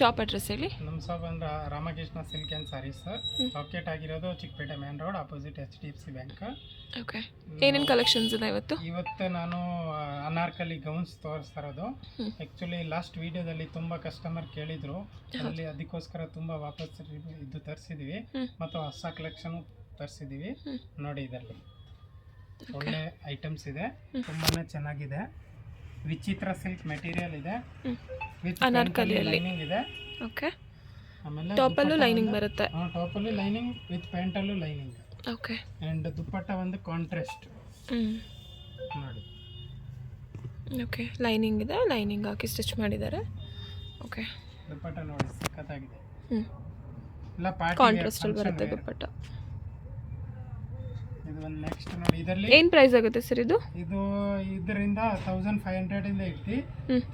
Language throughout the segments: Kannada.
ಶಾಪ್ ಅಡ್ರೆಸ್ ಹೇಳಿ. ನಮ್ಮ ಶಾಪ್ ಅಂದ್ರೆ Ramakrishna silk and sarees. Locate ಆಗಿರೋದು Chickpet main road opposite HDFC bank. Okay, ಏನೇನು ಕಲೆಕ್ಷನ್ಸ್ ಇದೆ ಇವತ್ತು? ಇವತ್ತು ನಾನು ಅನಾರ್ಕಲಿ ಗೌನ್ಸ್ ತೋರಿಸ್ತಾ ಇರೋದು. ಆ್ಯಕ್ಚುಲಿ ಲಾಸ್ಟ್ ವಿಡಿಯೋದಲ್ಲಿ ತುಂಬ ಕಸ್ಟಮರ್ ಕೇಳಿದರು, ಅದಕ್ಕೋಸ್ಕರ ತುಂಬ ವಾಪಸ್ ಇದು ತರಿಸಿದ್ವಿ ಮತ್ತು ಹೊಸ ಕಲೆಕ್ಷನ್ ತರಿಸಿದ್ದೀವಿ. ನೋಡಿ, ಇದರಲ್ಲಿ ಒಳ್ಳೆ ಐಟಮ್ಸ್ ಇದೆ, ತುಂಬಾ ಚೆನ್ನಾಗಿದೆ. ವಿಚಿತ್ರ ಸಿಲ್ಕ್ ಮೆಟೀರಿಯಲ್ ಇದೆ, ವಿತ್ ಲೈನಿಂಗ್ ಇದೆ. ಓಕೆ, ಆಮೇಲೆ ಟಾಪಲ್ಲೂ ಲೈನಿಂಗ್ ಬರುತ್ತೆ. ಟಾಪಲ್ಲಿ ಲೈನಿಂಗ್ ವಿತ್ ಪ್ಯಾಂಟಲ್ಲೂ ಲೈನಿಂಗ್. ಓಕೆ, ಆ್ಯಂಡ್ ದುಪ್ಪಟ್ಟ ಒಂದು ಕಾಂಟ್ರಾಸ್ಟ್ ನೋಡಿ. ಓಕೆ, ಲೈನಿಂಗ್ ಇದೆ, ಲೈನಿಂಗ್ ಹಾಕಿ ಸ್ಟಿಚ್ ಮಾಡಿದ್ದಾರೆ. ಓಕೆ, ದುಪ್ಪಟ್ಟ ನೋಡಿ ಸಖತ್ತಾಗಿದೆ. ಇಲ್ಲ ಕಾಂಟ್ರಾಸ್ಟ್ ಅಲ್ಲಿ ಬರುತ್ತೆ ದುಪ್ಪಟ್ಟ. ಇದು ಒಂದು ನೆಕ್ಸ್ಟ್ ನೋಡಿ, ಇದರಲ್ಲಿ ಏನು ಪ್ರೈಸ್ ಆಗುತ್ತೆ ಸರ್ ಇದು? ಇದರಿಂದ 1500 ಇಂದ ಇಟ್ಟು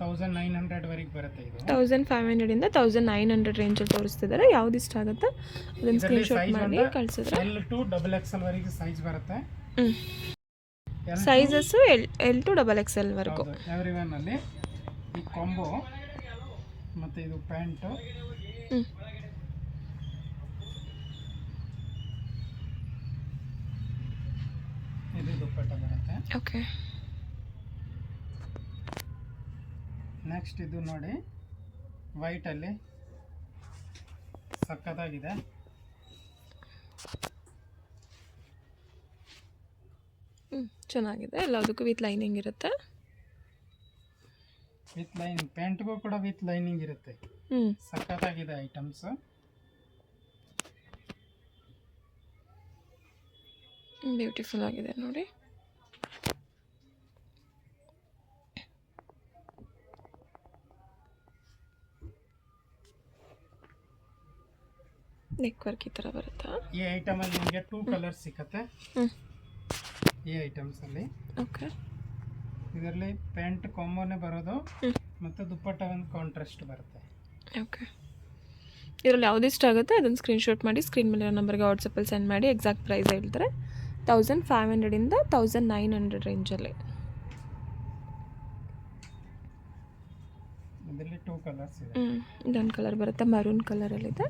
1900 ವರೆಗೆ ಬರುತ್ತೆ. ಇದು 1500 ಇಂದ 1900 ರೇಂಜಲ್ಲಿ ತೋರಿಸ್ತಿದ್ದಾರೆ. ಯಾವ್ದು ಇಷ್ಟ ಆಗುತ್ತೆ ಅದನ್ನ ಸ್ಕ್ರೀನ್ಶಾಟ್ ಮಾಡಿ ಕಳಿಸಿದ್ರೆ L to XXL ವರೆಗೆ ಸೈಜ್ ಬರುತ್ತೆ. ಸೈಜಸ್ L to XXL ವರೆಗೂ. ಎವ್ರಿವನ್ ಅಲ್ಲಿ ಈ ಕಾಂಬೋ ಮತ್ತೆ ಇದು ಪ್ಯಾಂಟ್. ಇದು ದುಪ್ಪಟ್ಟ ಬರುತ್ತೆ. ಓಕೆ, ನೆಕ್ಸ್ಟ್ ಇದು ನೋಡಿ, ವೈಟ್ ಅಲ್ಲಿ ಸಕ್ಕತ್ತಾಗಿದೆ. ಚೆನ್ನಾಗಿದೆ. ಎಲ್ಲದಕ್ಕೂ ವಿತ್ ಲೈನಿಂಗ್ ಇರುತ್ತೆ. ವಿತ್ ಲೈನಿಂಗ್, ಪ್ಯಾಂಟ್ಗೂ ಕೂಡ ವಿತ್ ಲೈನಿಂಗ್ ಇರುತ್ತೆ. ಸಕ್ಕತ್ತಾಗಿದೆ ಐಟಮ್ಸ್. ಬ್ಯೂಟಿಫುಲ್ ಆಗಿದೆ ನೋಡಿ. ನೆಕ್ ವರ್ಕ್ ಈ ಥರ ಬರುತ್ತಾ? ಈ ಐಟಮ್ ಅಲ್ಲಿ ನಿಮಗೆ 2 ಕಲರ್ಸ್ ಸಿಕ್ಕತ್ತೆ ಈ ಐಟಮ್ಸ್ ಅಲ್ಲಿ. ಓಕೆ, ಇದರಲ್ಲಿ ಪ್ಯಾಂಟ್ ಕಾಂಬೋನೇ ಬರೋದು ಮತ್ತು ದುಪ್ಪಟ್ಟ ಒಂದು ಕಾಂಟ್ರಾಸ್ಟ್ ಬರುತ್ತೆ. ಓಕೆ, ಇದರಲ್ಲಿ ಯಾವ್ದು ಇಷ್ಟ ಆಗುತ್ತೆ ಅದನ್ನು ಸ್ಕ್ರೀನ್ಶಾಟ್ ಮಾಡಿ ಸ್ಕ್ರೀನ್ ಮೇಲೆ ನಂಬರ್ಗೆ ವಾಟ್ಸಪ್ಪಲ್ಲಿ ಸೆಂಡ್ ಮಾಡಿ. ಎಕ್ಸಾಕ್ಟ್ ಪ್ರೈಸ್ ಹೇಳ್ತಾರೆ. 1500 ಇಂದ 1900 ರೇಂಜಲ್ಲಿ. ಇದರಲ್ಲಿ 2 ಕಲರ್ಸ್ ಇದೆ. ಇದೊಂದು ಕಲರ್ ಬರುತ್ತೆ, ಮರೂನ್ ಕಲರಲ್ಲಿದೆ,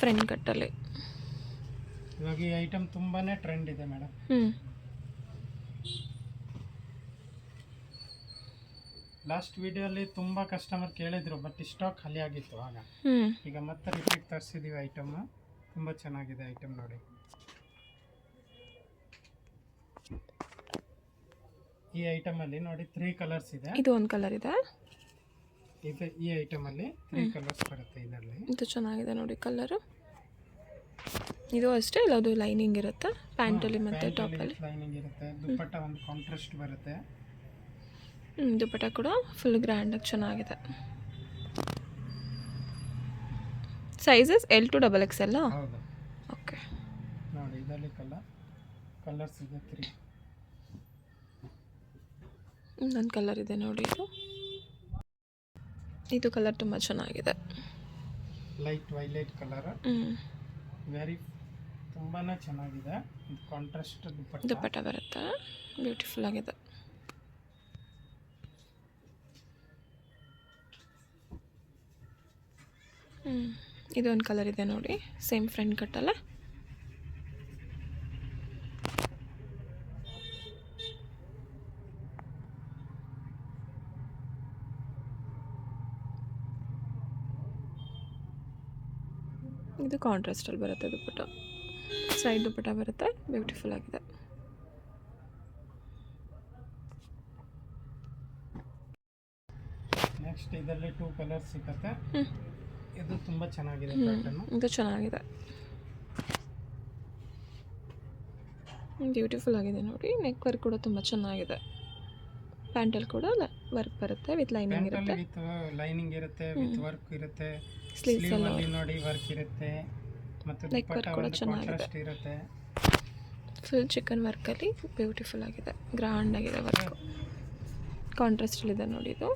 ಫ್ರಂಟ್ ಕಟ್ಟಲ್ಲಿ. ಇವಾಗ ಈ ಐಟಮ್ ತುಂಬಾನೇ ಟ್ರೆಂಡ್ ಇದೆ ಮೇಡಮ್. ಲಾಸ್ಟ್ ವಿಡಿಯೋಲಿ ತುಂಬ ಕಸ್ಟಮರ್ ಕೇಳಿದ್ರು, ಬಟ್ ಸ್ಟಾಕ್ ಖಾಲಿ ಆಗಿತ್ತು ಆಗ. ಈಗ ಮತ್ತೆ ರಿಪೀಟ್ ತರಿಸಿದೀವಿ ಐಟಮ್. ತುಂಬ ಚೆನ್ನಾಗಿದೆ ಐಟಮ್ ನೋಡಿ. ಈ ಐಟಮ್ ಅಲ್ಲಿ ನೋಡಿ 3 ಕಲರ್ಸ್ ಇದೆ. ಇದು ಒಂದು ಕಲರ್ ಇದೆ. ಈ ಐಟಮ್ ಅಲ್ಲಿ 3 ಕಲರ್ಸ್ ಬರುತ್ತೆ ಇದರಲ್ಲಿ. ಇದು ಚೆನ್ನಾಗಿದೆ ನೋಡಿ ಕಲರು. ಇದು ಅಷ್ಟೇ, ಎಲ್ಲದು ಲೈನಿಂಗ್ ಇರುತ್ತೆ ಪ್ಯಾಂಟಲ್ಲಿ ಮತ್ತು ಟಾಪಲ್ಲಿ. ಲೈನಿಂಗ್ ಇರುತ್ತೆ, ದುಪ್ಪಟ್ಟ ಒಂದು ಕಾಂಟ್ರಾಸ್ಟ್ ಬರುತ್ತೆ. ದುಪ್ಪಟ್ಟ ಕೂಡ ಫುಲ್ ಗ್ರ್ಯಾಂಡಾಗಿ ಚೆನ್ನಾಗಿದೆ. Sizes L to XXL. ಹೌದು. ಓಕೆ, ನೋಡಿ ಇದರಲ್ಲಿ ಕಲರ್ಸ್ ಇದೆ 3. ಇನ್ನೊಂದು ಕಲರ್ ಇದೆ ನೋಡಿ. ಇದು ಕಲರ್ ತುಂಬ ಚೆನ್ನಾಗಿದೆ, ಲೈಟ್ ವೈಲೆಟ್ ಕಲರ್. ತುಂಬಾನೇ ಚೆನ್ನಾಗಿದೆ. ಕಾಂಟ್ರಾಸ್ಟ್ ದುಪ್ಪಟ್ಟ ಬರುತ್ತೆ, ಬ್ಯೂಟಿಫುಲ್ ಆಗಿದೆ. ಇದೊಂದು ಕಲರ್ ಇದೆ ನೋಡಿ, ಸೇಮ್ ಫ್ರಂಟ್ ಕಟ್ಟಲ್ಲ. ಇದು ಕಾಂಟ್ರಾಸ್ಟಲ್ಲಿ ಬರುತ್ತೆ ದುಪ್ಪಟ್ಟ, ಸೈಡ್ ದುಪ್ಪಟ್ಟ ಬರುತ್ತೆ, ಬ್ಯೂಟಿಫುಲ್ ಆಗಿದೆ. ನೆಕ್ಸ್ಟ್ ಇದರಲ್ಲಿ 2 ಕಲರ್ಸ್ ಸಿಗುತ್ತೆ. ಇದು ತುಂಬ ಚೆನ್ನಾಗಿದೆ ಪ್ಯಾಟರ್ನ್. ಇದು ಚೆನ್ನಾಗಿದೆ, ಬ್ಯೂಟಿಫುಲ್ ಆಗಿದೆ ನೋಡಿ. ನೆಕ್ ವರ್ಕ್ ಕೂಡ ತುಂಬ ಚೆನ್ನಾಗಿದೆ. ಪ್ಯಾಂಟಲ್ಲಿ ಕೂಡ ವರ್ಕ್ ಬರುತ್ತೆ, ವಿತ್ ಲೈನಿಂಗ್ ಇರುತ್ತೆ. ವಿತ್ ಲೈನಿಂಗ್ ಇರುತ್ತೆ, ವಿತ್ ವರ್ಕ್ ಇರುತ್ತೆ. ಸ್ಲೀವ್ಸ್ ಅಲ್ಲಿ ನೋಡಿ ವರ್ಕ್ ಇರುತ್ತೆ, ಮತ್ತು ದುಪ್ಪಟ್ಟ ಒಂದು ಕಾಂಟ್ರಾಸ್ಟ್ ಇರುತ್ತೆ. ಫುಲ್ ಚಿಕನ್ ವರ್ಕಲ್ಲಿ ಬ್ಯೂಟಿಫುಲ್ ಆಗಿದೆ, ಗ್ರ್ಯಾಂಡ್ ಆಗಿದೆ ವರ್ಕ್. ಕಾಂಟ್ರಾಸ್ಟಲ್ಲಿದೆ ನೋಡಿ ಇದು.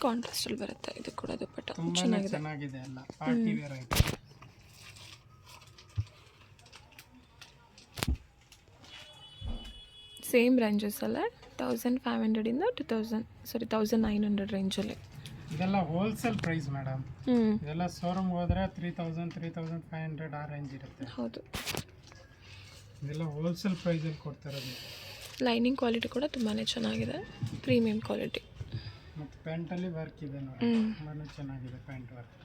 ಕಾಂಟ್ರಾಸ್ಟಲ್ಲಿ ಬರುತ್ತೆ ಇದು ಕೂಡ ದುಪ್ಪಟ್ಟ ತುಂಬಾ ಚೆನ್ನಾಗಿದೆ. ಚೆನ್ನಾಗಿದೆ ಎಲ್ಲ ಪಾರ್ಟಿ ವೇರ್ ಆಯ್ತು. ಸೇಮ್ ರೇಂಜಸ್ಸಲ್ಲೇ 1500ಇಂದ 1900 ರೇಂಜಲ್ಲಿ. ಇದೆಲ್ಲ ಹೋಲ್ಸೇಲ್ ಪ್ರೈಸ್ ಮೇಡಮ್. ಹ್ಞೂ ಇದೆಲ್ಲ ಶೋರೂಮ್ಗೆ ಹೋದರೆ 3000 3500 ಆ ರೇಂಜ್ ಇರುತ್ತೆ. ಹೌದು. ಇದೆಲ್ಲ ಹೋಲ್ಸೇಲ್ ಪ್ರೈಸಲ್ಲಿ ಕೊಡ್ತಾರದು. ಲೈನಿಂಗ್ ಕ್ವಾಲಿಟಿ ಕೂಡ ತುಂಬಾ ಚೆನ್ನಾಗಿದೆ, ಪ್ರೀಮಿಯಂ ಕ್ವಾಲಿಟಿ. ಮತ್ತು ಪ್ಯಾಂಟಲ್ಲಿ ವರ್ಕ್ ಇದೆ ನೋಡಿ, ತುಂಬಾ ಚೆನ್ನಾಗಿದೆ ಪ್ಯಾಂಟ್ ವರ್ಕ್.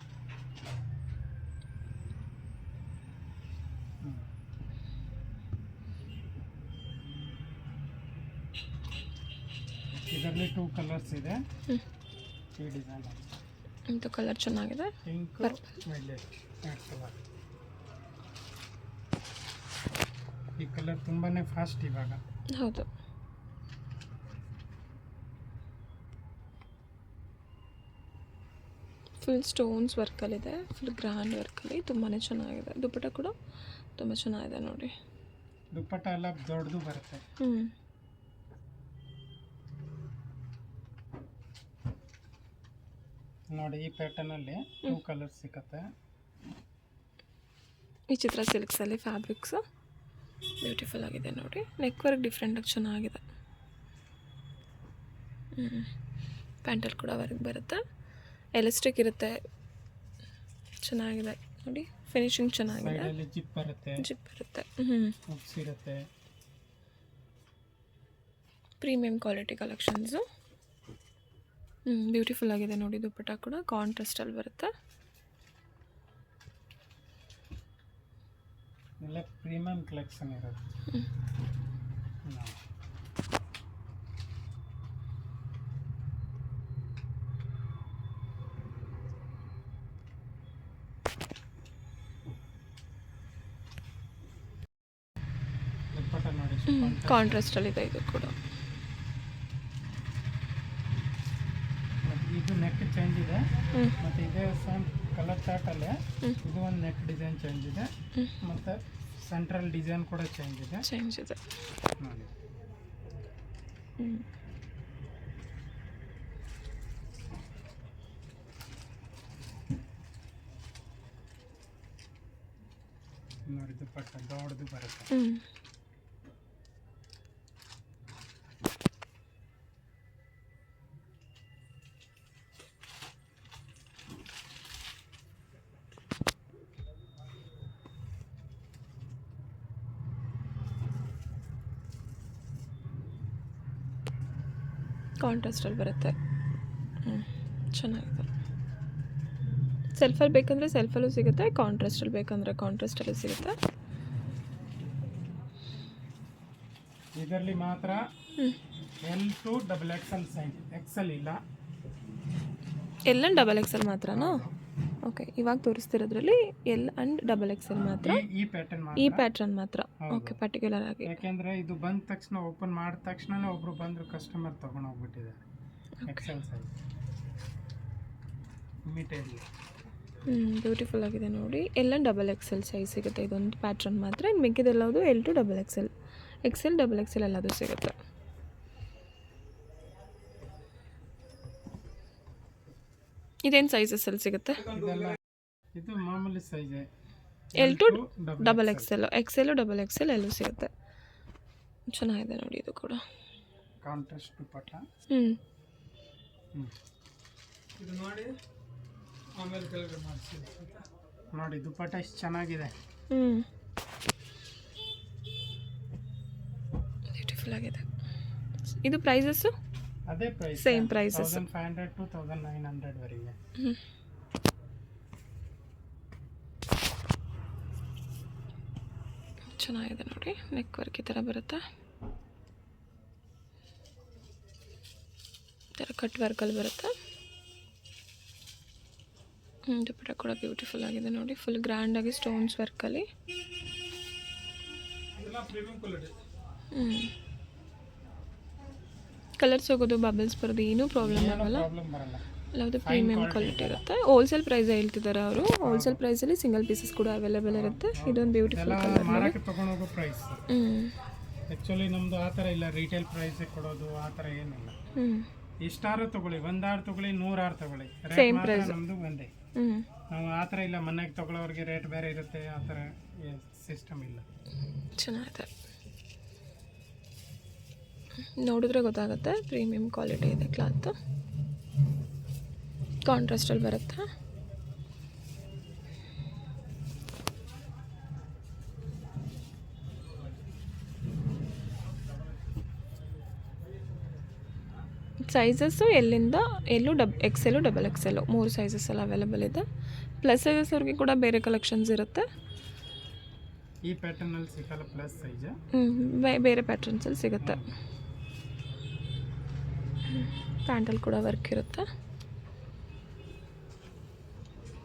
ಇದರಲ್ಲಿ 2 ಕಲರ್ಸ್ ಇದೆ. ಈ ಡಿಸೈನ್ ಇಂಥ ಕಲರ್ ಚೆನ್ನಾಗಿದೆ, ಪಿಂಕ್ ವೈಲೆಟ್ ಕಲರ್. ಈ ಕಲರ್ ತುಂಬಾ ಫಾಸ್ಟ್ ಇವಾಗ. ಹೌದು. ಫುಲ್ ಸ್ಟೋನ್ಸ್ ವರ್ಕಲ್ಲಿದೆ, ಫುಲ್ ಗ್ರ್ಯಾಂಡ್ ವರ್ಕಲ್ಲಿ ತುಂಬಾ ಚೆನ್ನಾಗಿದೆ. ದುಪ್ಪಟ್ಟ ಕೂಡ ತುಂಬ ಚೆನ್ನಾಗಿದೆ ನೋಡಿ. ದುಪ್ಪಟ್ಟ ಎಲ್ಲ ದೊಡ್ಡದು ಬರುತ್ತೆ. ನೋಡಿ ಈ ಪ್ಯಾಟರ್ನಲ್ಲಿ 2 ಕಲರ್ಸ್ ಸಿಗುತ್ತೆ. ಈ ಚಿತ್ರ ಸಿಲ್ಕ್ಸಲ್ಲಿ ಫ್ಯಾಬ್ರಿಕ್ಸ್ ಬ್ಯೂಟಿಫುಲ್ ಆಗಿದೆ ನೋಡಿ. ನೆಕ್ ವರ್ಕ್ ಡಿಫ್ರೆಂಟಾಗಿ ಚೆನ್ನಾಗಿದೆ. ಪ್ಯಾಂಟಲ್ಲಿ ಕೂಡ ವರ್ಕ್ ಬರುತ್ತೆ, ಎಲಾಸ್ಟಿಕ್ ಇರುತ್ತೆ, ಚೆನ್ನಾಗಿದೆ ನೋಡಿ. ಫಿನಿಶಿಂಗ್ ಚೆನ್ನಾಗಿದೆ. ಜಿಪ್ ಬರುತ್ತೆ, ಹುಕ್ಸ್ ಇರುತ್ತೆ. Premium quality collections. ಬ್ಯೂಟಿಫುಲ್ ಆಗಿದೆ ನೋಡಿ. ದುಪ್ಪಟ್ಟ ಕೂಡ ಕಾಂಟ್ರಾಸ್ಟಲ್ಲಿ ಬರುತ್ತೆ. ಎಲ್ಲ ಪ್ರೀಮಿಯಂ ಕಲೆಕ್ಷನ್ ಇರುತ್ತೆ. ದುಪ್ಪಟ್ಟ ನೋಡಿ ಕಾಂಟ್ರಾಸ್ಟಲ್ಲಿದೆ ಇದು ಕೂಡ. ಇದು ನೆಕ್ ಚೇಂಜ್ ಇದೆ, ಮತ್ತು ಇದೇ ಸೇಮ್ ಕಲರ್ ಚಾರ್ಟಲ್ಲೇ ಇದು ಒಂದು ನೆಕ್ ಡಿಸೈನ್ ಚೇಂಜ್ ಇದೆ, ಮತ್ತು ಸೆಂಟ್ರಲ್ ಡಿಸೈನ್ ಕೂಡ ಚೇಂಜ್ ಇದೆ ನೋಡಿ. ನೋಡಿ ದುಪ್ಪಟ್ಟ ದೊಡ್ಡದು ಬರುತ್ತೆ. ಕಾಂಟ್ರಾಸ್ಟಲ್ಲಿ ಬರುತ್ತೆ. ಚೆನ್ನಾಗಿದೆ. ಸೆಲ್ಫಲ್ಲಿ ಬೇಕಂದರೆ ಸೆಲ್ಫಲ್ಲೂ ಸಿಗುತ್ತೆ, ಕಾಂಟ್ರಾಸ್ಟಲ್ಲಿ ಬೇಕಂದರೆ ಕಾಂಟ್ರಾಸ್ಟಲ್ಲೂ ಸಿಗುತ್ತೆ. ಇದರಲ್ಲಿ ಮಾತ್ರ L to XXL size, XL ಇಲ್ಲ. L and XXL ಮಾತ್ರನಾ? ಓಕೆ, ಇವಾಗ ತೋರಿಸ್ತಿರೋದ್ರಲ್ಲಿ L and XXL ಮಾತ್ರ. ಈ ಪ್ಯಾಟ್ರನ್ ಮಾತ್ರ. ಓಕೆ, ಪರ್ಟಿಕ್ಯುಲರ್ ಆಗಿ. ಯಾಕೆಂದರೆ ಇದು ಬಂದ ತಕ್ಷಣ ಓಪನ್ ಮಾಡಿದ ತಕ್ಷಣನೇ ಒಬ್ಬರು ಬಂದರು ಕಸ್ಟಮರ್ ತೊಗೊಂಡು ಹೋಗ್ಬಿಟ್ಟಿದ್ದಾರೆ. XL size material. ಬ್ಯೂಟಿಫುಲ್ ಆಗಿದೆ ನೋಡಿ. L and XXL ಸೈಜ್ ಸಿಗುತ್ತೆ. ಇದೊಂದು ಪ್ಯಾಟ್ರನ್ ಮಾತ್ರ. ಇನ್ನು ಮಿಕ್ಕಿದೆಲ್ಲದು L to XXL, XL XXL ಎಲ್ಲದು ಸಿಗುತ್ತೆ. ಇದೇನು ಸೈಜಸ್ಸಲ್ಲಿ ಸಿಗುತ್ತೆ? ಇದು ಮಾಮೂಲಿ size L to XXL, XL XXL ಎಲ್ಲೂ ಸಿಗುತ್ತೆ. ಚೆನ್ನಾಗಿದೆ ನೋಡಿ ಇದು ಕೂಡ. ಕಾಂಟ್ರಾಸ್ಟ್ ದುಪ್ಪಟ್ಟ. ಇದು ನೋಡಿ ಆಮೇಲೆ ಕೆಳಗೆ ಮಾಡಿಸಿ ನೋಡಿ ದುಪ್ಪಟ್ಟ ಎಷ್ಟು ಚೆನ್ನಾಗಿದೆ. ಬ್ಯೂಟಿಫುಲ್ ಆಗಿದೆ. ಇದು ಪ್ರೈಸಸ್ಸು ಅದೇ ಪ್ರೈಸ್, ಸೇಮ್ ಪ್ರೈಸಸ್, 1500 to 1900 ವರೆಗೆ. ಚೆನ್ನಾಗಿದೆ ನೋಡಿ. ನೆಕ್ ವರ್ಕ್ ಈ ಥರ ಬರುತ್ತೆ, ಈ ಥರ ಕಟ್ ವರ್ಕಲ್ಲಿ ಬರುತ್ತೆ. ದುಪ್ಪಟ್ಟ ಕೂಡ ಬ್ಯೂಟಿಫುಲ್ ಆಗಿದೆ ನೋಡಿ. ಫುಲ್ ಗ್ರ್ಯಾಂಡಾಗಿ ಸ್ಟೋನ್ಸ್ ವರ್ಕಲ್ಲಿ. ಕಲರ್ಸ್ ಹೋಗೋದು, ಬಬಲ್ಸ್ ಬರೋದು ಏನೂ ಪ್ರಾಬ್ಲಮ್ ಆಗಲ್ಲ. ಎಲ್ಲದು ಪ್ರೀಮಿಯಂ ಕ್ವಾಲಿಟಿ ಇರುತ್ತೆ. ಹೋಲ್ಸೇಲ್ ಪ್ರೈಸ್ ಹೇಳ್ತಿದ್ದಾರೆ ಅವರು. ಹೋಲ್ಸೇಲ್ ಪ್ರೈಸಲ್ಲಿ ಸಿಂಗಲ್ ಪೀಸಸ್ ಕೂಡ ಅವೈಲೇಬಲ್ ಇರುತ್ತೆ. ಇದೊಂದು ಬ್ಯೂಟಿಫುಲ್ ಕಲರ್. ಮಾರಕ್ಕೆ ತಗೊಂಡೋಗೋ ಪ್ರೈಸ್. ಆ್ಯಕ್ಚುಲಿ ನಮ್ಮದು ಆ ಥರ ಇಲ್ಲ, ರಿಟೇಲ್ ಪ್ರೈಸ್ ಕೊಡೋದು ಆ ಥರ ಏನಿಲ್ಲ. ಇಷ್ಟಾರು ತಗೊಳ್ಳಿ, ಒಂದಾರು ತಗೊಳ್ಳಿ, 100 ತಗೊಳ್ಳಿ, ರೇಟ್ Same ಮಾತ್ರ price. ನಮ್ದು ಒಂದೇ. ಹ್ಞೂ ನಾವು ಆ ಥರ ಇಲ್ಲ, ಮನೆಗೆ ತಗೊಳ್ಳೋರಿಗೆ ರೇಟ್ ಬೇರೆ ಇರುತ್ತೆ, ಆ ಥರ ಸಿಸ್ಟಮ್ ಇಲ್ಲ. ಚೆನ್ನಾಗಿದೆ, ನೋಡಿದ್ರೆ ಗೊತ್ತಾಗುತ್ತೆ ಪ್ರೀಮಿಯಂ ಕ್ವಾಲಿಟಿ ಇದೆ ಕ್ಲಾತ್. ಕಾಂಟ್ರಾಸ್ಟಲ್ಲಿ ಬರುತ್ತೆ. ಸೈಜಸ್ಸು ಎಲ್ಲಿಂದ ಎಲ್ಲೂ XL, XXL 3 ಸೈಜಸ್ ಎಲ್ಲ ಅವೈಲೇಬಲ್ ಇದೆ. ಪ್ಲಸ್ ಸೈಜಸ್ ಅವ್ರಿಗೆ ಕೂಡ ಬೇರೆ ಕಲೆಕ್ಷನ್ಸ್ ಇರುತ್ತೆ. ಈ ಪ್ಯಾಟರ್ನಲ್ಲಿ ಸಿಗಲ್ಲ ಪ್ಲಸ್ ಸೈಜ್, ಬೇರೆ ಪ್ಯಾಟ್ರನ್ಸಲ್ಲಿ ಸಿಗುತ್ತೆ. ಪ್ಯಾಂಟಲ್ಲಿ ಕೂಡ ವರ್ಕ್ ಇರುತ್ತೆ.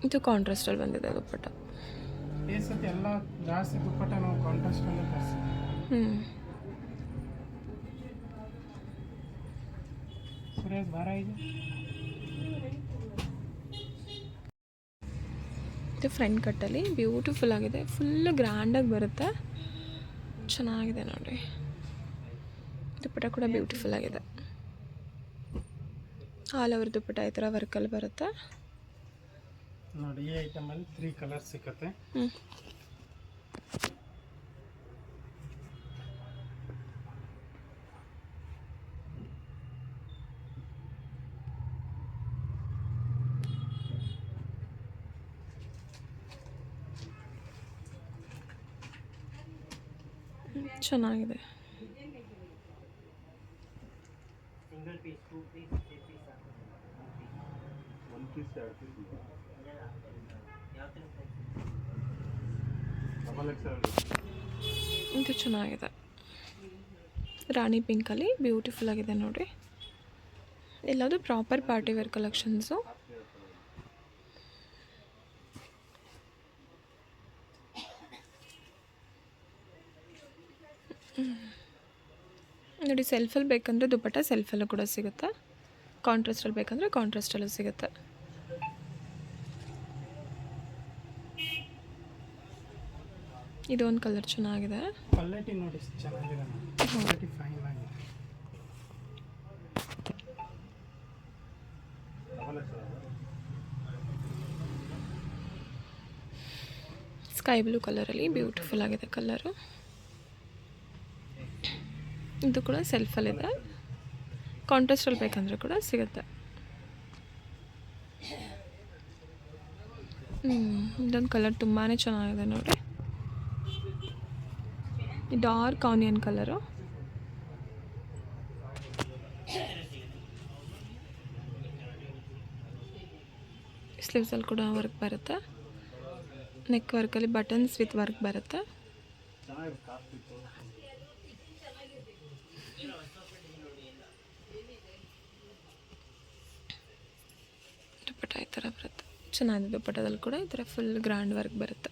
ಇದು ಕಾಂಟ್ರಾಸ್ಟಲ್ಲಿ ಬಂದಿದೆ ದುಪ್ಪಟ್ಟ. ಈ ಸತಿ ಎಲ್ಲ ಜಾಸ್ತಿ ದುಪ್ಪಟ್ಟ ನಾವು ಕಾಂಟ್ರಾಸ್ಟಲ್ಲೇ ತರಿಸಿದ್ವಿ. ಸುರೇಶ್ ಭಾರ ಇದೆ. ಇದು ಫ್ರಂಟ್ ಕಟ್ಟಲ್ಲಿ ಬ್ಯೂಟಿಫುಲ್ ಆಗಿದೆ, ಫುಲ್ ಗ್ರ್ಯಾಂಡಾಗಿ ಬರುತ್ತೆ, ಚೆನ್ನಾಗಿದೆ ನೋಡಿ. ದುಪ್ಪಟ್ಟ ಕೂಡ ಬ್ಯೂಟಿಫುಲ್ ಆಗಿದೆ. ಆಲ್ ಓವರ್ ದುಪ್ಪಟ್ಟ ಈ ಥರ ವರ್ಕಲ್ಲಿ ಬರುತ್ತೆ ನೋಡಿ. ಈ ಐಟಮಲ್ಲಿ 3 ಕಲರ್ಸ್ ಸಿಗುತ್ತೆ. ಚೆನ್ನಾಗಿದೆ. ಇದು ಚೆನ್ನಾಗಿದೆ, ರಾಣಿ ಪಿಂಕಲ್ಲಿ ಬ್ಯೂಟಿಫುಲ್ ಆಗಿದೆ ನೋಡಿ. ಎಲ್ಲದು ಪ್ರಾಪರ್ ಪಾರ್ಟಿ ವೇರ್ ಕಲೆಕ್ಷನ್ಸು. ನೋಡಿ, ಸೆಲ್ಫಲ್ಲಿ ಬೇಕಂದರೆ ದುಪ್ಪಟ್ಟ ಸೆಲ್ಫಲ್ಲೂ ಕೂಡ ಸಿಗುತ್ತೆ, ಕಾಂಟ್ರಾಸ್ಟಲ್ಲಿ ಬೇಕಂದರೆ ಕಾಂಟ್ರಾಸ್ಟಲ್ಲೂ ಸಿಗುತ್ತೆ. ಇದೊಂದು ಕಲರ್ ಚೆನ್ನಾಗಿದೆ. ಕ್ವಾಲಿಟಿ ನೋಡಿ ಚೆನ್ನಾಗಿದೆ, ಕ್ವಾಲಿಟಿ ಫೈನ್ ಆಗಿದೆ. ಸ್ಕೈ ಬ್ಲೂ ಕಲರಲ್ಲಿ ಬ್ಯೂಟಿಫುಲ್ ಆಗಿದೆ ಕಲರು. ಇದು ಕೂಡ ಸೆಲ್ಫಲ್ಲಿದೆ, ಕಾಂಟ್ರಾಸ್ಟಲ್ಲಿ ಬೇಕಂದರೆ ಕೂಡ ಸಿಗುತ್ತೆ. ಇದೊಂದು ಕಲರ್ ತುಂಬಾ ಚೆನ್ನಾಗಿದೆ ನೋಡಿ, ಡಾರ್ಕ್ ಆನಿಯನ್ ಕಲರು. ಸ್ಲೀವ್ಸಲ್ಲಿ ಕೂಡ ವರ್ಕ್ ಬರುತ್ತೆ, ನೆಕ್ ವರ್ಕಲ್ಲಿ ಬಟನ್ಸ್ ವಿತ್ ವರ್ಕ್ ಬರುತ್ತೆ. ದುಪ್ಪಟ್ಟ ಈ ಥರ ಬರುತ್ತೆ, ಚೆನ್ನಾಗಿದೆ. ದುಪ್ಪಟ್ಟದಲ್ಲಿ ಕೂಡ ಈ ಥರ ಫುಲ್ ಗ್ರ್ಯಾಂಡ್ ವರ್ಕ್ ಬರುತ್ತೆ.